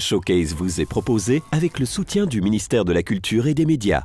Showcase vous est proposé avec le soutien du ministère de la Culture et des Médias.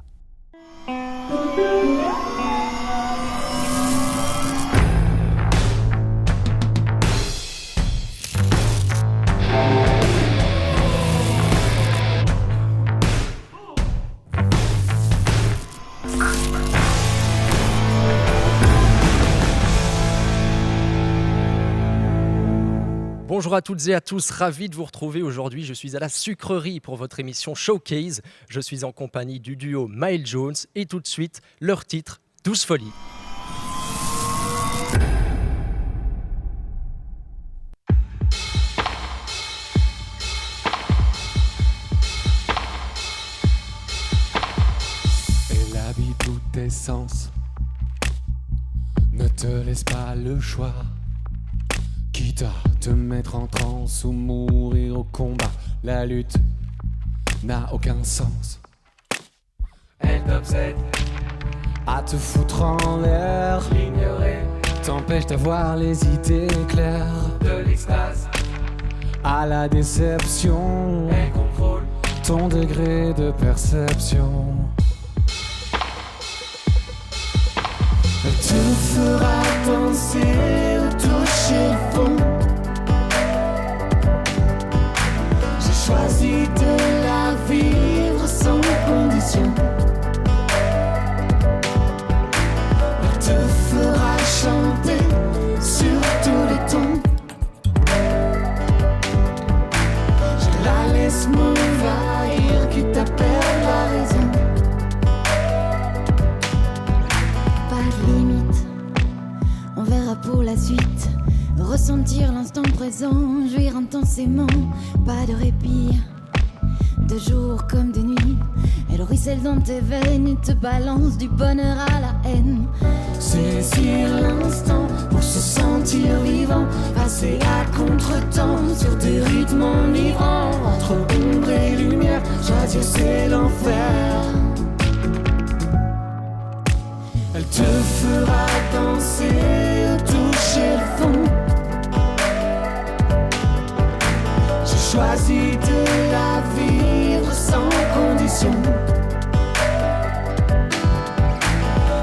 Bonjour à toutes et à tous, ravi de vous retrouver aujourd'hui. Je suis à la sucrerie pour votre émission Showcase. Je suis en compagnie du duo Miles Jones et tout de suite, leur titre, Douce Folie. Elle habite tous tes sens, ne te laisse pas le choix. Quitte à te mettre en transe ou mourir au combat, la lutte n'a aucun sens. Elle t'obsède à te foutre en l'air, l'ignorer t'empêche d'avoir les idées claires. De l'extase à la déception, elle contrôle ton degré de perception. Elle te fera danser ou toucher le fond. J'ai choisi de la vivre sans condition. Elle te fera chanter sur tous les tons. Je la laisse m'envahir, quitte à perdre la raison. Pour la suite, ressentir l'instant présent, jouir intensément, pas de répit, de jour comme de nuit. Elle ruisselle dans tes veines et te balance du bonheur à la haine. Saisir l'instant pour se sentir vivant, passer à contre-temps sur des rythmes enivrants. Entre ombre et lumière, choisir c'est l'enfer. Elle te fera danser, toucher le fond. J'ai choisi de la vivre sans condition.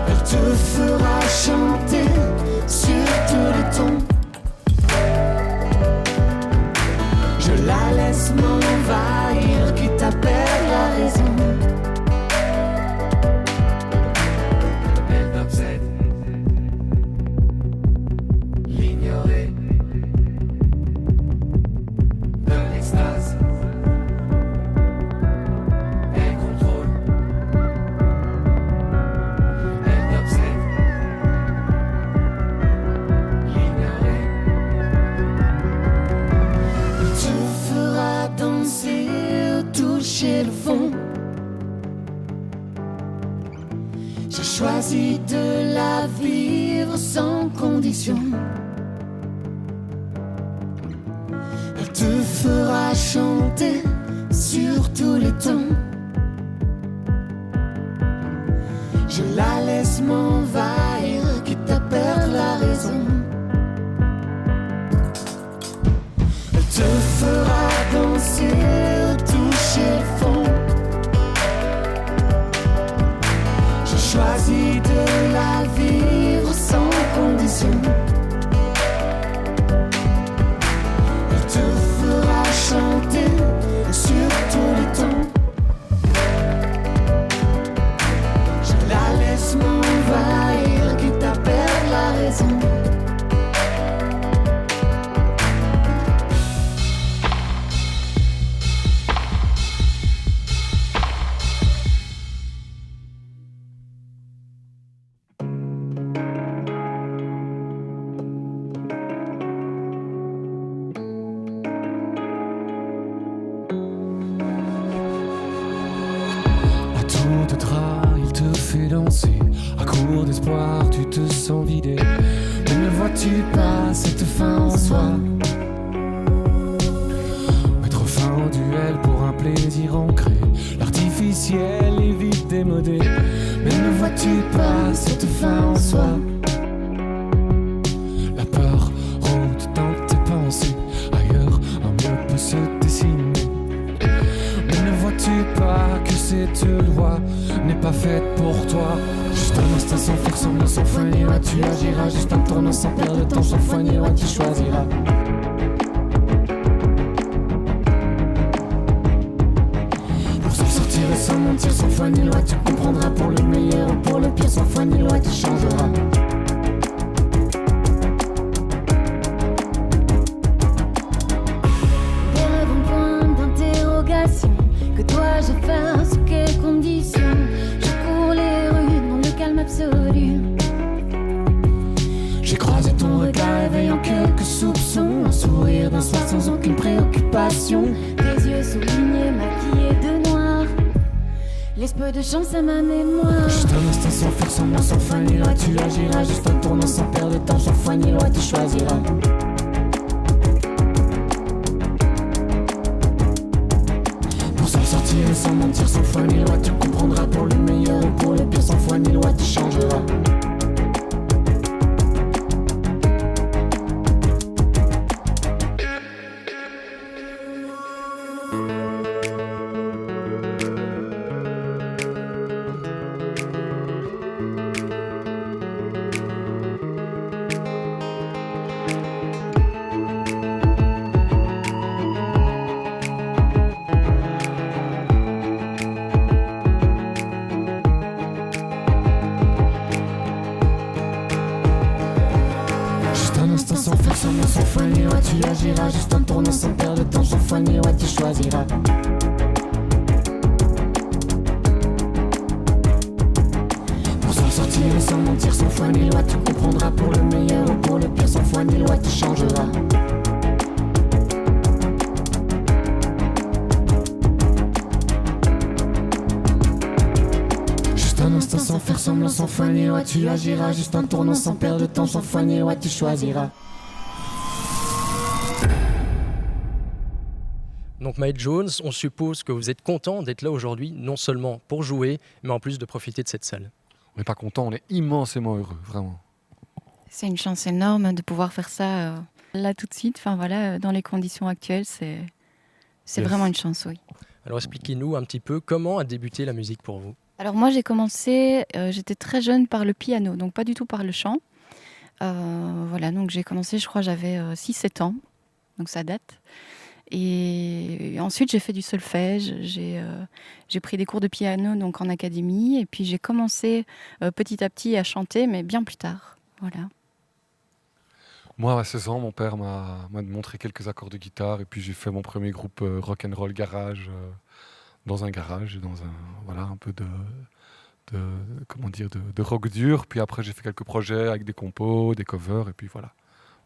Elle te fera chanter sur tous les tons. Je la laisse m'envahir, quitte à perdre la raison. Choisis de la vivre sans condition. Elle te fera chanter sur tous les tons. Je la laisse m'envahir, quitte à perdre la raison. Elle te fera danser, toucher le fond. Choisis de la vivre sans condition. Elle te fera chanter sur tous les tons. Je la laisse m'envahir, quitte à perdre la raison. À court d'espoir, tu te sens vidé. Mais ne vois-tu pas cette fin en soi? Mettre fin au duel pour un plaisir ancré. L'artificiel est vite démodé. Mais ne vois-tu pas cette fin en soi? La peur rôde dans tes pensées. Ailleurs, un mieux peut se dessiner. sais-tu pas que cette loi n'est pas faite pour toi? Juste un instant sans faire semblant, sans foi ni loi, tu agiras. Juste un tournant sans perdre de temps, sans foi ni loi, tu choisiras. Pour s'en sortir et sans mentir, sans foi ni loi, tu comprendras. Pour le meilleur ou pour le pire, sans foi ni loi, tu changeras. Que dois-je faire, sous quelles conditions? Je cours les rues dans le calme absolu. J'ai croisé ton regard éveillant quelques soupçons. Un sourire d'un soir sans aucune préoccupation. Tes yeux soulignés, maquillés de noir laisse peu de chance à ma mémoire. Juste un instant sans faire semblant, sans foi ni loi, tu agiras. Juste un tournant sans perdre de temps, sans foi ni loi, tu choisiras. Et sans mentir, sans foi ni loi, tu comprendras. Pour le meilleur ou pour le pire, sans foi ni loi, tu changeras. Sans faire semblant, sans foi ni loi, tu agiras. Juste un tournant sans perdre de temps, sans foi ni loi, tu choisiras. Pour s'en sortir et sans mentir, sans foi ni loi, tu comprendras. Pour le meilleur ou pour le pire, sans foi ni loi, tu changeras. Juste un instant sans faire semblant, sans foi ni loi, tu agiras. Juste un tournant sans perdre de temps, sans foi ni loi, tu choisiras. Donc Miles Jones, on suppose que vous êtes content d'être là aujourd'hui, non seulement pour jouer, mais en plus de profiter de cette salle. On n'est pas content, on est immensément heureux, vraiment. C'est une chance énorme de pouvoir faire ça là tout de suite. Enfin voilà, dans les conditions actuelles, c'est vraiment une chance, oui. Alors expliquez-nous un petit peu comment a débuté la musique pour vous. Alors moi j'ai commencé, j'étais très jeune par le piano, donc pas du tout par le chant. Voilà, donc j'ai commencé, je crois j'avais 6-7 ans, donc ça date. Et ensuite, j'ai fait du solfège, j'ai pris des cours de piano donc en académie, et puis j'ai commencé petit à petit à chanter, mais bien plus tard. Voilà. Moi, à 16 ans, mon père m'a montré quelques accords de guitare, et puis j'ai fait mon premier groupe rock and roll garage dans un garage, dans un peu de rock dur. Puis après, j'ai fait quelques projets avec des compos, des covers, et puis voilà.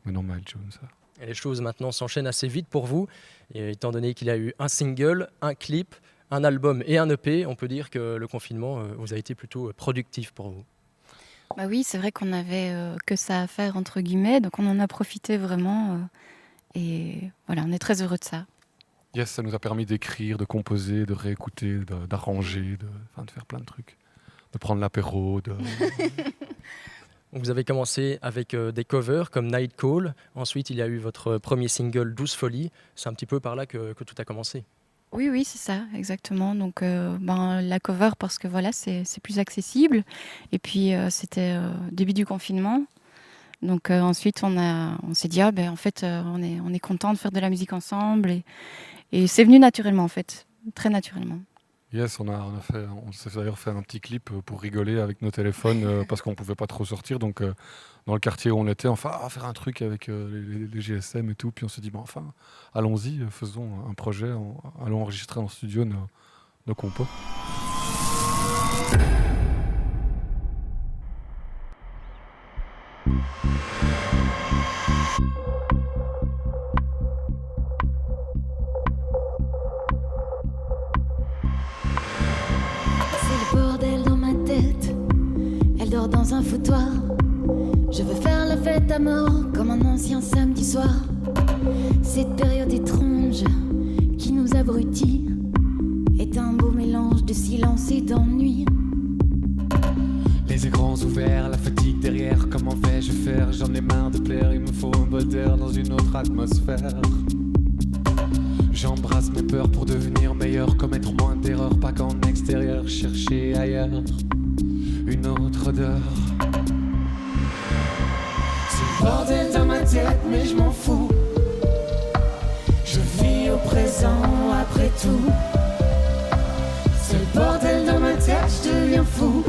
Maintenant, Miles Jones. Et les choses maintenant s'enchaînent assez vite pour vous, et étant donné qu'il a eu un single, un clip, un album et un EP, on peut dire que le confinement vous a été plutôt productif pour vous. Bah oui, c'est vrai qu'on avait que ça à faire entre guillemets, donc on en a profité vraiment, et voilà, on est très heureux de ça. Yes, ça nous a permis d'écrire, de composer, de réécouter, d'arranger, de faire plein de trucs, de prendre l'apéro. Vous avez commencé avec des covers comme Night Call. Ensuite, il y a eu votre premier single, Douce Folie. C'est un petit peu par là que tout a commencé. Oui, c'est ça, exactement. Donc, la cover, parce que voilà, c'est plus accessible. Et puis, c'était début du confinement. Donc, ensuite, on s'est dit, en fait, on est content de faire de la musique ensemble. Et c'est venu naturellement, en fait, très naturellement. Yes, on s'est d'ailleurs fait un petit clip pour rigoler avec nos téléphones parce qu'on ne pouvait pas trop sortir. Donc, dans le quartier où on était, on va faire un truc avec les GSM et tout. Puis on s'est dit, allons-y, faisons un projet, allons enregistrer en studio nos compos. Dans un foutoir, je veux faire la fête à mort comme un ancien samedi soir. Cette période étrange qui nous abrutit est un beau mélange de silence et d'ennui. Les écrans ouverts, la fatigue derrière, comment vais-je faire? J'en ai marre de plaire, il me faut un peu d'air dans une autre atmosphère. J'embrasse mes peurs pour devenir meilleur, commettre moins d'erreurs, pas qu'en extérieur, chercher ailleurs une autre odeur. C'est le bordel dans ma tête, mais je m'en fous. Je vis au présent après tout. C'est le bordel dans ma tête, je deviens fou.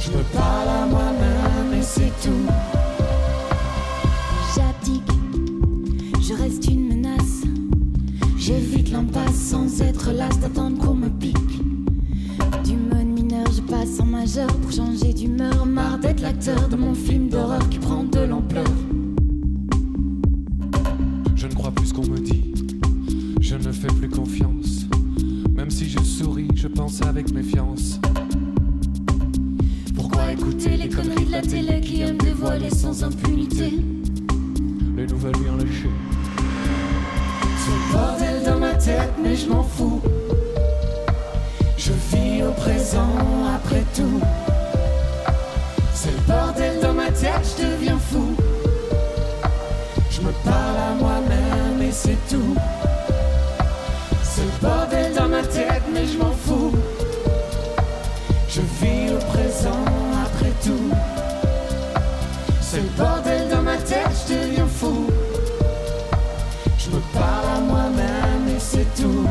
Je me parle à moi-même et c'est tout. J'abdique, je reste une menace. J'évite l'impasse sans être las d'attendre qu'on me pique. Du mode mineur, je passe en majeur pour changer d'humeur. Marre d'être l'acteur de mon film d'horreur qui prend de l'ampleur. Je ne crois plus ce qu'on me dit, je ne fais plus confiance. Même si je souris, je pense avec méfiance. Pourquoi écouter les conneries de la télé qui aiment dévoiler sans impunité? Les nouvelles bien léchées. C'est le bordel dans ma tête, mais je m'en fous. Je vis au présent après tout. C'est le bordel dans ma tête, je deviens fou. Je me parle à moi-même et c'est tout. C'est le bordel dans ma tête, mais je m'en fous. Je vis au présent après tout. C'est le bordel dans ma tête, je deviens fou. Je me parle à moi-même et c'est tout.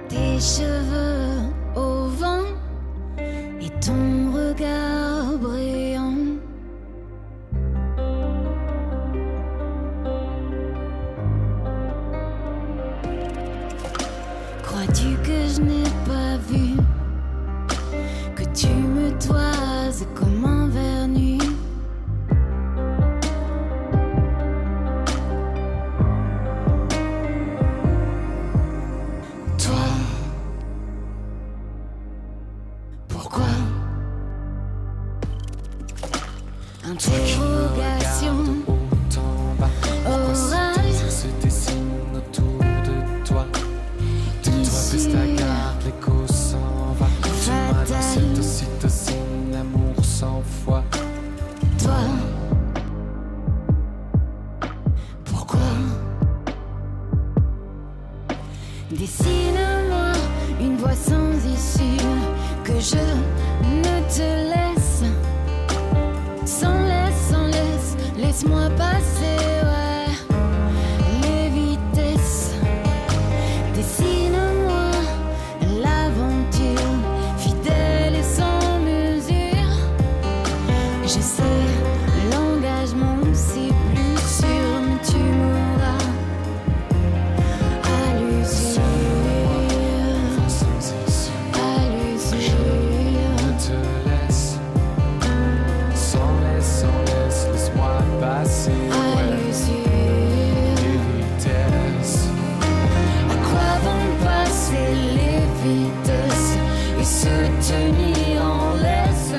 Tes cheveux au vent et ton regard brillant. Crois-tu que je n'ai pas vu que tu me toises comme un vernis? Interrogation, orage, se dessine autour de toi. De toi baisse ta garde, l'écho s'en va. Tu m'as dans cette ocytocine, l'amour sans foi. Toi, pourquoi? Dessine-moi une voie sans issue, que je ne te laisse. Sans laisse, laisse-moi passer, ouais, les vitesses. Dessine-moi l'aventure, fidèle et sans mesure. Je sais, l'engagement c'est plus sûr, mais tu m'auras à l'usure. À l'usure. Je te laisse. Laisse-moi passer, à l'usure. les vitesses. À quoi vont passer les vitesses et se tenir en laisse?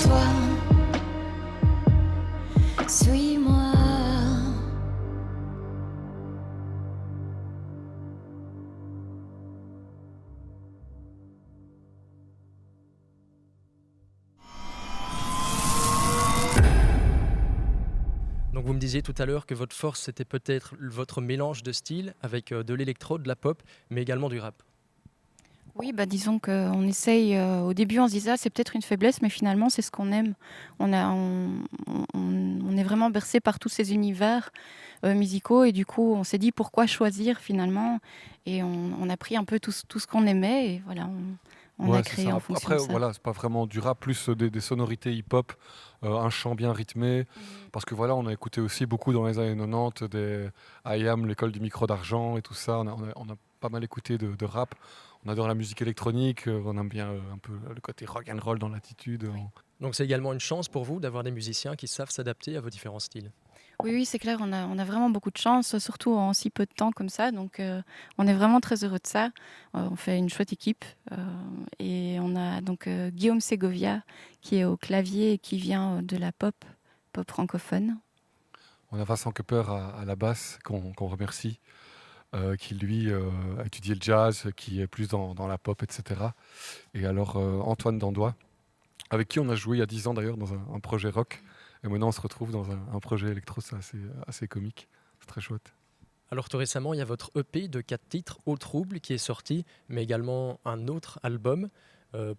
toi, suis-moi. Donc vous me disiez tout à l'heure que votre force c'était peut-être votre mélange de styles avec de l'électro, de la pop, mais également du rap. Oui, disons qu'on essaye, au début on se disait c'est peut-être une faiblesse, mais finalement c'est ce qu'on aime. On est vraiment bercé par tous ces univers musicaux et du coup on s'est dit pourquoi choisir finalement et on a pris un peu tout ce qu'on aimait et voilà, on a créé en fonction Après, de ça. voilà, c'est pas vraiment du rap, plus des sonorités hip-hop, un chant bien rythmé. Parce que voilà, on a écouté aussi beaucoup dans les années 90 des I Am, l'école du micro d'argent et tout ça. On a pas mal écouté de rap. On adore la musique électronique, on aime bien un peu le côté rock and roll dans l'attitude. Donc c'est également une chance pour vous d'avoir des musiciens qui savent s'adapter à vos différents styles. Oui, c'est clair, on a vraiment beaucoup de chance, surtout en si peu de temps comme ça. Donc, on est vraiment très heureux de ça. On fait une chouette équipe. Et on a donc Guillaume Segovia qui est au clavier et qui vient de la pop francophone. On a Vincent Kepper à la basse, qu'on remercie, qui lui a étudié le jazz, qui est plus dans la pop, etc. Et alors Antoine Dandois, avec qui on a joué il y a 10 ans d'ailleurs dans un projet rock. Et maintenant, on se retrouve dans un projet électro, c'est assez comique. C'est très chouette. Alors tout récemment, il y a votre EP de 4 titres, Au Trouble, qui est sorti, mais également un autre album.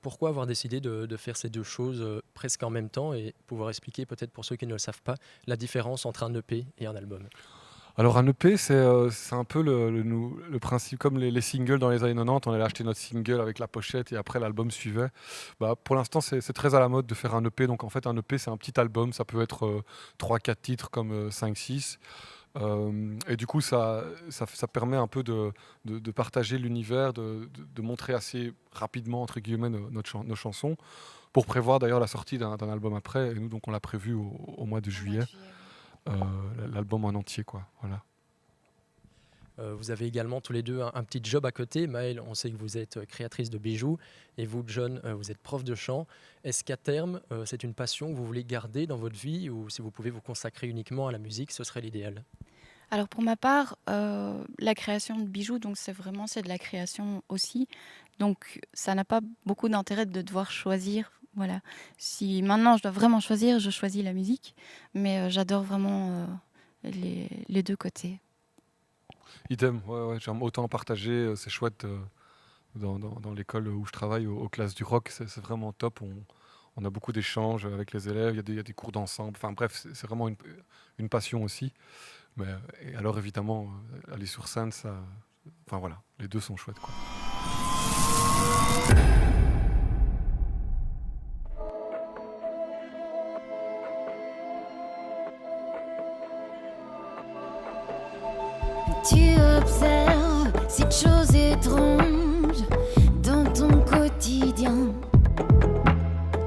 Pourquoi avoir décidé de faire ces deux choses presque en même temps et pouvoir expliquer peut-être pour ceux qui ne le savent pas la différence entre un EP et un album? Alors un EP, c'est un peu le principe, comme les singles dans les années 90, on allait acheter notre single avec la pochette et après l'album suivait. Pour l'instant, c'est très à la mode de faire un EP. Donc en fait, un EP, c'est un petit album. Ça peut être 3-4 titres comme 5-6. Et du coup, ça permet un peu de partager l'univers, de montrer assez rapidement, entre guillemets, nos chansons, pour prévoir d'ailleurs la sortie d'un album après. Et nous, donc, on l'a prévu au mois de juillet. L'album en entier, quoi. Voilà. Vous avez également tous les deux un petit job à côté. Maëlle, on sait que vous êtes créatrice de bijoux et vous, John, vous êtes prof de chant. Est-ce qu'à terme, c'est une passion que vous voulez garder dans votre vie ou si vous pouvez vous consacrer uniquement à la musique, ce serait l'idéal? Alors pour ma part, la création de bijoux, donc c'est de la création aussi. Donc ça n'a pas beaucoup d'intérêt de devoir choisir. Voilà. Si maintenant je dois vraiment choisir, je choisis la musique, mais j'adore vraiment les deux côtés. Idem, ouais, j'aime autant partager, c'est chouette dans l'école où je travaille, aux classes du rock, c'est vraiment top. On a beaucoup d'échanges avec les élèves, il y a des cours d'ensemble, enfin bref, c'est vraiment une passion aussi. Et alors évidemment, aller sur scène, enfin voilà, les deux sont chouettes, quoi. Tu observes cette chose étrange dans ton quotidien.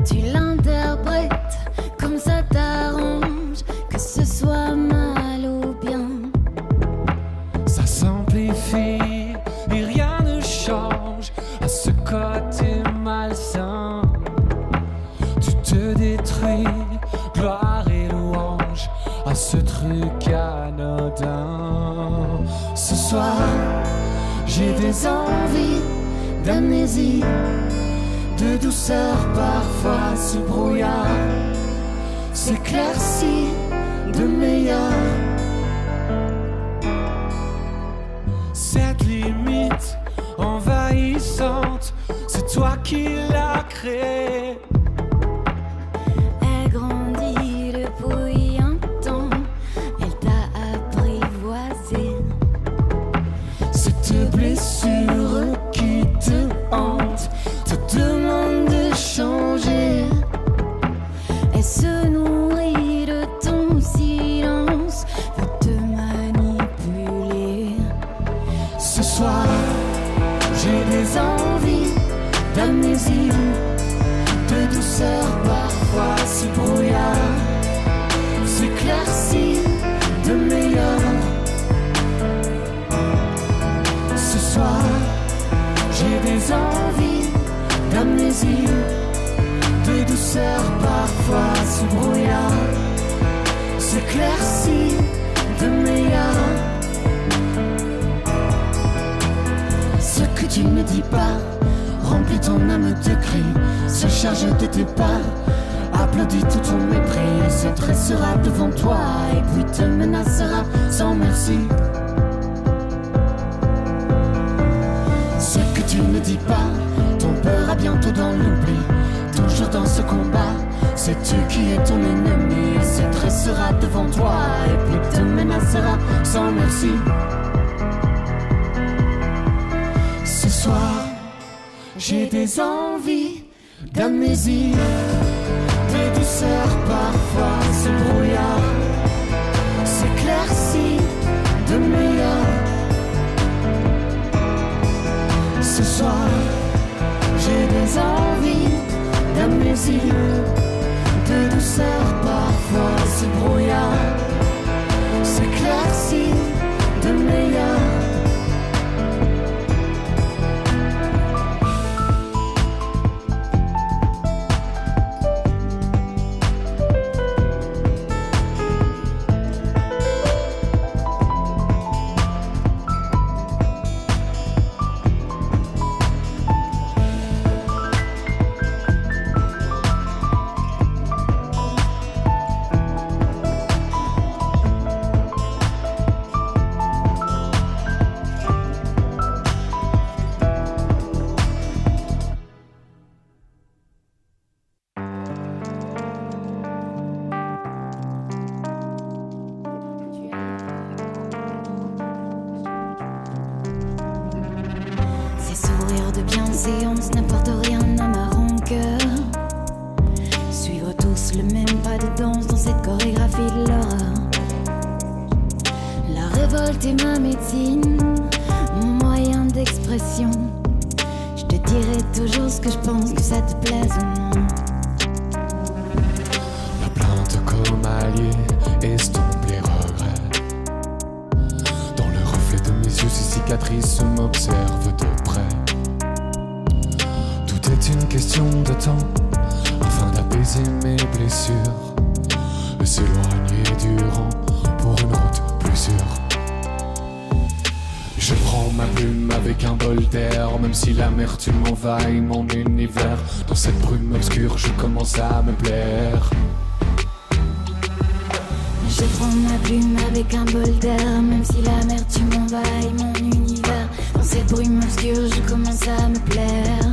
Tu l'interprètes comme ça t'arrange, que ce soit mal ou bien. Ça s'amplifie et rien ne change à ce côté malsain. Tu te détruis, gloire et louange à ce truc anodin. Ce soir, j'ai des envies d'amnésie, de douceur parfois ce brouillard s'éclaircit de meilleur. Cette limite envahissante, c'est toi qui l'as créée. Elle grandit depuis un temps, elle t'a apprivoisé. Cette blessure qui te hante te demande de changer. Elle se nourrit de ton silence, veut te manipuler. Ce soir, j'ai des envies d'amnésie, de douceur parfois sous brouillard s'éclaircit de meilleur. Ce que tu ne dis pas remplit ton âme de cris, se charge de tes pas, applaudit tout ton mépris, se dressera devant toi et puis te menacera sans merci. Ce que tu ne dis pas tombera bientôt dans l'oubli, toujours dans ce combat. Sais-tu qui est ton ennemi? Il se dressera devant toi et puis te menacera sans merci. Ce soir, j'ai des envies d'amnésie, des douceurs parfois ce brouillard s'éclaircit de meilleur. Ce soir, j'ai des envies d'amnésie, de douceur parfois ce brouillard s'éclaircit de meilleur. Séance n'apporte rien à ma rancœur. Suivre tous le même pas de danse dans cette chorégraphie de l'horreur. La révolte est ma médecine, mon moyen d'expression. Je te dirai toujours ce que je pense, que ça te plaise ou non. La plainte comme allié estompe les regrets. Dans le reflet de mes yeux, ces cicatrices m'observent de près. C'est une question de temps, afin d'apaiser mes blessures, de s'éloigner du rang pour une route plus sûre. Je prends ma plume avec un bol d'air, même si l'amertume envahit mon univers. Dans cette brume obscure, je commence à me plaire. Je prends ma plume avec un bol d'air, même si l'amertume envahit mon univers. Dans cette brume obscure, je commence à me plaire.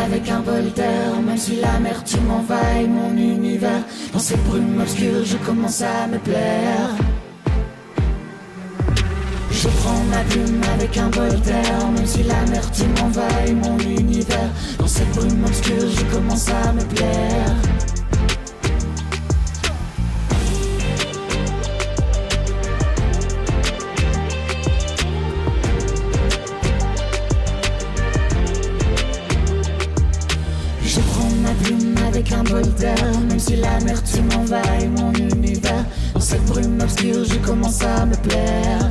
Avec un bol d'air, même si l'amertume envahit mon univers. Dans cette brume obscure, je commence à me plaire. Je prends ma plume avec un bol d'air, même si l'amertume envahit mon univers. Dans cette brume obscure, je commence à me plaire. avec un bol d'air. Même si l'amertume envahit mon univers, dans cette brume obscure je commence à me plaire.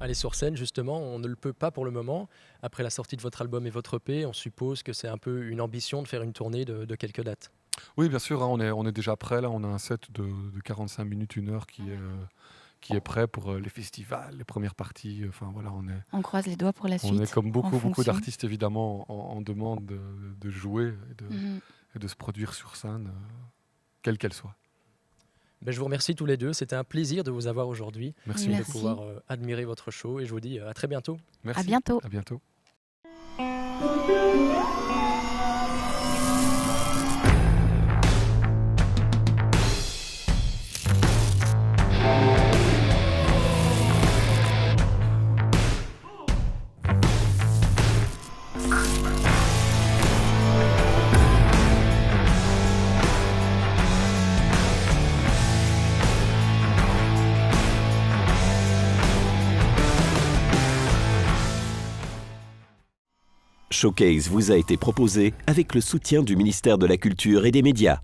Aller sur scène, justement, on ne le peut pas pour le moment. Après la sortie de votre album et votre EP, on suppose que c'est un peu une ambition de faire une tournée de quelques dates. Oui, bien sûr, hein, on est déjà prêt. Là, on a un set de 45 minutes, 1 heure qui est prêt pour les festivals, les premières parties. Enfin, voilà, On croise les doigts pour la suite. on est comme en beaucoup fonction. d'artistes, évidemment, en demande de jouer Mhm. et de se produire sur scène, quelle qu'elle soit. Ben, je vous remercie tous les deux. C'était un plaisir de vous avoir aujourd'hui, Merci. de Merci. pouvoir admirer votre show. Et je vous dis à très bientôt. Merci. À bientôt. À bientôt. Showcase vous a été proposé avec le soutien du ministère de la Culture et des Médias.